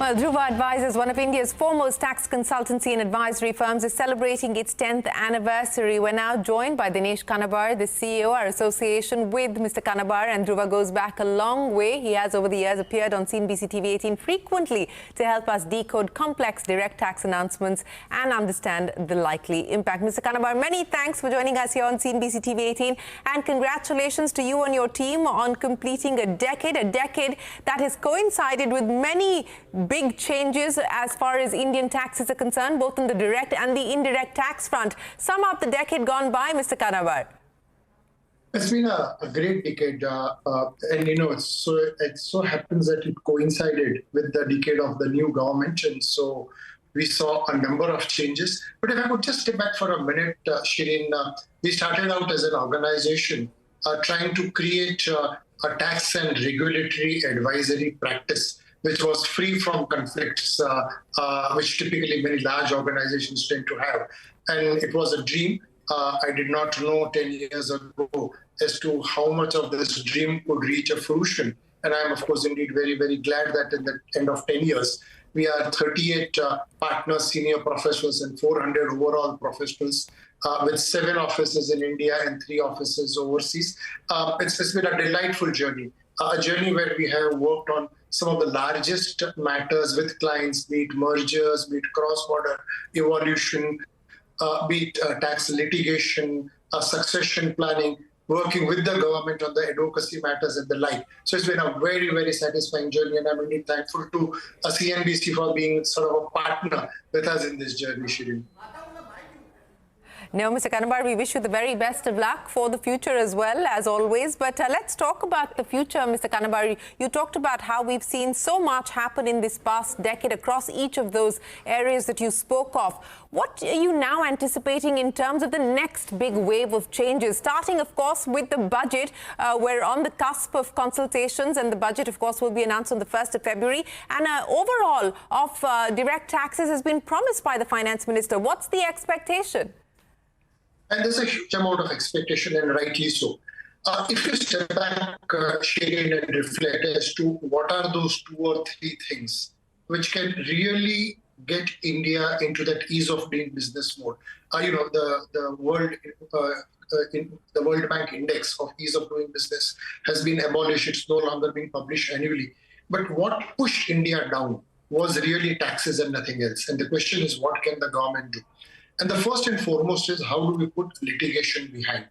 Well, Dhruva Advisors, one of India's foremost tax consultancy and advisory firms, is celebrating its 10th anniversary. We're now joined by Dinesh, Kanabar, the CEO. Our association with Mr. Kanabar and Dhruva goes back a long way. He has over the years appeared on CNBC-TV18 frequently to help us decode complex direct tax announcements and understand the likely impact. Mr. Kanabar, many thanks for joining us here on CNBC-TV18, and congratulations to you and your team on completing a decade that has coincided with many big changes as far as Indian taxes are concerned, both on the direct and the indirect tax front. Sum up the decade gone by, Mr. Kanabar. It's been a great decade, and it so happens that it coincided with the decade of the new government, and so we saw a number of changes. But if I could just step back for a minute, Shireen, we started out as an organization trying to create a tax and regulatory advisory practice which was free from conflicts, which typically many large organizations tend to have. And it was a dream. I did not know 10 years ago as to how much of this dream could reach a fruition. And I am, of course, indeed very, very glad that in the end of 10 years, we are 38 partners, senior professionals, and 400 overall professionals, with 7 offices in India and 3 offices overseas. It's been a delightful journey, a journey where we have worked on some of the largest matters with clients, be it mergers, be it cross-border evolution, be it tax litigation, succession planning, working with the government on the advocacy matters and the like. So it's been a very, very satisfying journey, and I'm really thankful to CNBC for being sort of a partner with us in this journey, Shireen. No, Mr. Kanabar, we wish you the very best of luck for the future as well, as always. But let's talk about the future, Mr. Kanabar. You talked about how we've seen so much happen in this past decade across each of those areas that you spoke of. What are you now anticipating in terms of the next big wave of changes? Starting, of course, with the budget. We're on the cusp of consultations, and the budget, of course, will be announced on the 1st of February. And overall of direct taxes has been promised by the Finance Minister. What's the expectation? And there's a huge amount of expectation, and rightly so. If you step back, Shireen, and reflect as to what are those 2 or 3 things which can really get India into that ease of doing business mode. The World Bank Index of Ease of Doing Business has been abolished. It's no longer being published annually. But what pushed India down was really taxes and nothing else. And the question is, what can the government do? And the first and foremost is, how do we put litigation behind?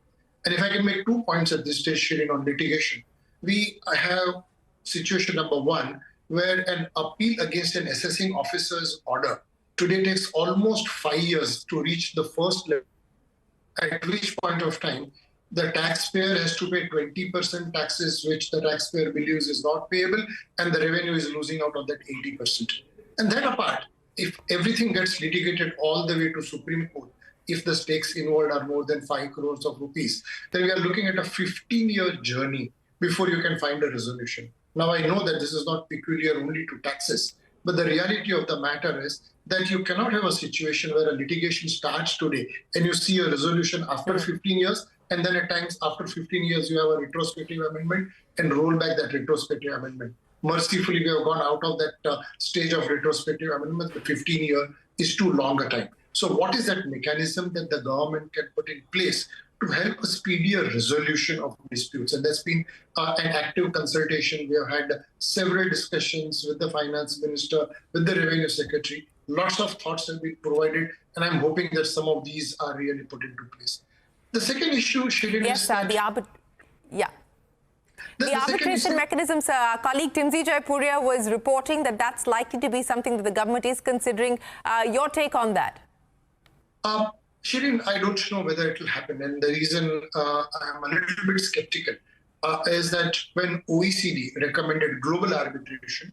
And if I can make 2 points at this stage, Shireen, on litigation, we have situation number 1, where an appeal against an assessing officer's order today takes almost 5 years to reach the first level, at which point of time the taxpayer has to pay 20% taxes, which the taxpayer believes is not payable, and the revenue is losing out of that 80%. And that apart, if everything gets litigated all the way to Supreme Court, if the stakes involved are more than 5 crores of rupees, then we are looking at a 15-year journey before you can find a resolution. Now, I know that this is not peculiar only to taxes, but the reality of the matter is that you cannot have a situation where a litigation starts today and you see a resolution after 15 years, and then at times after 15 years you have a retrospective amendment and roll back that retrospective amendment. Mercifully, we have gone out of that stage of retrospective amendment. The 15-year is too long a time. So what is that mechanism that the government can put in place to help a speedier resolution of disputes? And that's been an active consultation. We have had several discussions with the Finance Minister, with the Revenue Secretary. Lots of thoughts have been provided, and I'm hoping that some of these are really put into place. The second issue, Shireen, yes, is that... The arbitration mechanisms, colleague Timsy Jaipuria was reporting that that's likely to be something that the government is considering. Your take on that? Shireen, I don't know whether it will happen. And the reason I'm a little bit skeptical is that when OECD recommended global arbitration,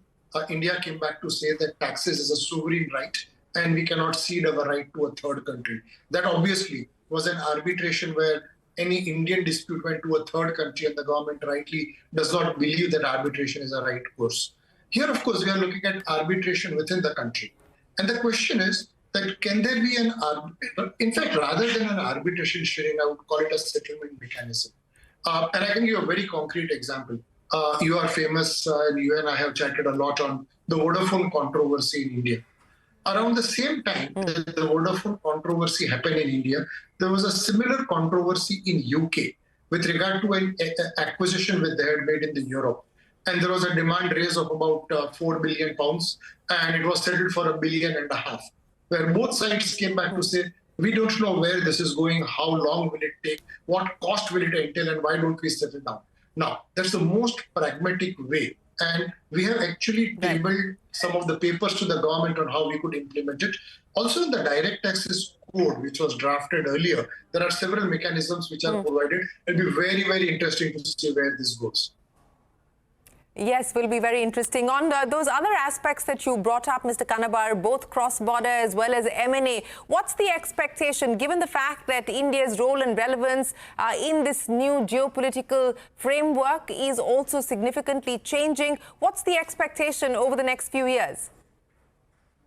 India came back to say that taxes is a sovereign right and we cannot cede our right to a third country. That obviously was an arbitration where any Indian dispute went to a third country, and the government rightly does not believe that arbitration is a right course. Here, of course, we are looking at arbitration within the country. And the question is that can there be an arbitration? In fact, rather than an arbitration, Shireen, I would call it a settlement mechanism. And I can give you a very concrete example. You are famous, and you and I have chatted a lot on the Vodafone controversy in India. Around the same time that the Vodafone controversy happened in India, there was a similar controversy in UK with regard to an acquisition that they had made in the Europe. And there was a demand raise of about £4 billion, and it was settled for £1.5 billion, where both sides came back to say, we don't know where this is going, how long will it take, what cost will it entail, and why don't we settle down? Now, that's the most pragmatic way. And we have actually tabled some of the papers to the government on how we could implement it. Also, in the direct taxes code, which was drafted earlier, there are several mechanisms which are provided. It'll be very, very interesting to see where this goes. Yes, will be very interesting. On those other aspects that you brought up, Mr. Kanabar, both cross-border as well as M&A, what's the expectation, given the fact that India's role and relevance in this new geopolitical framework is also significantly changing? What's the expectation over the next few years?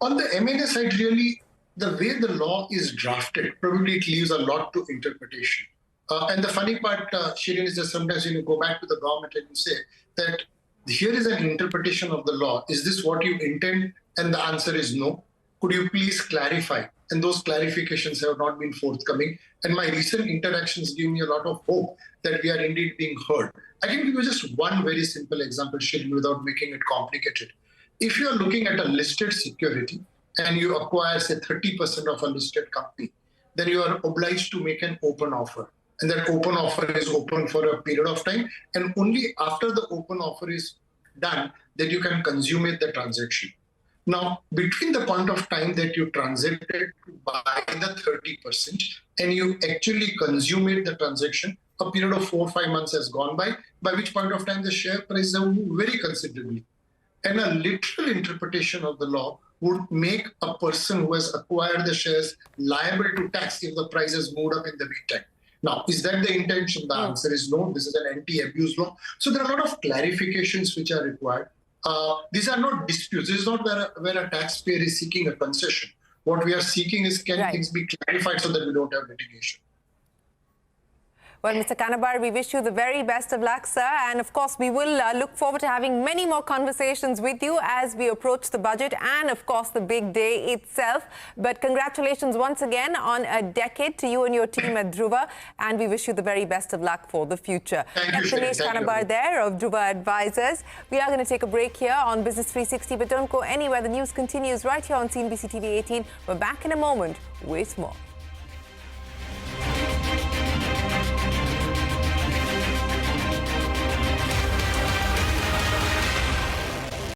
On the M&A side, really, the way the law is drafted, probably it leaves a lot to interpretation. And the funny part, Shirin, is that sometimes when you go back to the government and you say that here is an interpretation of the law. Is this what you intend? And the answer is no. Could you please clarify? And those clarifications have not been forthcoming. And my recent interactions give me a lot of hope that we are indeed being heard. I can give you just one very simple example, Shirin, without making it complicated. If you are looking at a listed security and you acquire, say, 30% of a listed company, then you are obliged to make an open offer. And that open offer is open for a period of time. And only after the open offer is done, that you can consummate the transaction. Now, between the point of time that you transacted by the 30% and you actually consummate the transaction, a period of 4 or 5 months has gone by which point of time the share prices have moved very considerably. And a literal interpretation of the law would make a person who has acquired the shares liable to tax if the price has moved up in the meantime. Now, is that the intention? The answer is no. This is an anti-abuse law. So there are a lot of clarifications which are required. These are not disputes. This is not where a taxpayer is seeking a concession. What we are seeking is can things be clarified so that we don't have litigation. Well, Mr. Kanabar, we wish you the very best of luck, sir. And of course, we will look forward to having many more conversations with you as we approach the budget and, of course, the big day itself. But congratulations once again on a decade to you and your team at Dhruva. And we wish you the very best of luck for the future. Thank you, Dinesh Kanabar there of Dhruva Advisors. We are going to take a break here on Business 360, but don't go anywhere. The news continues right here on CNBC-TV18. We're back in a moment with more.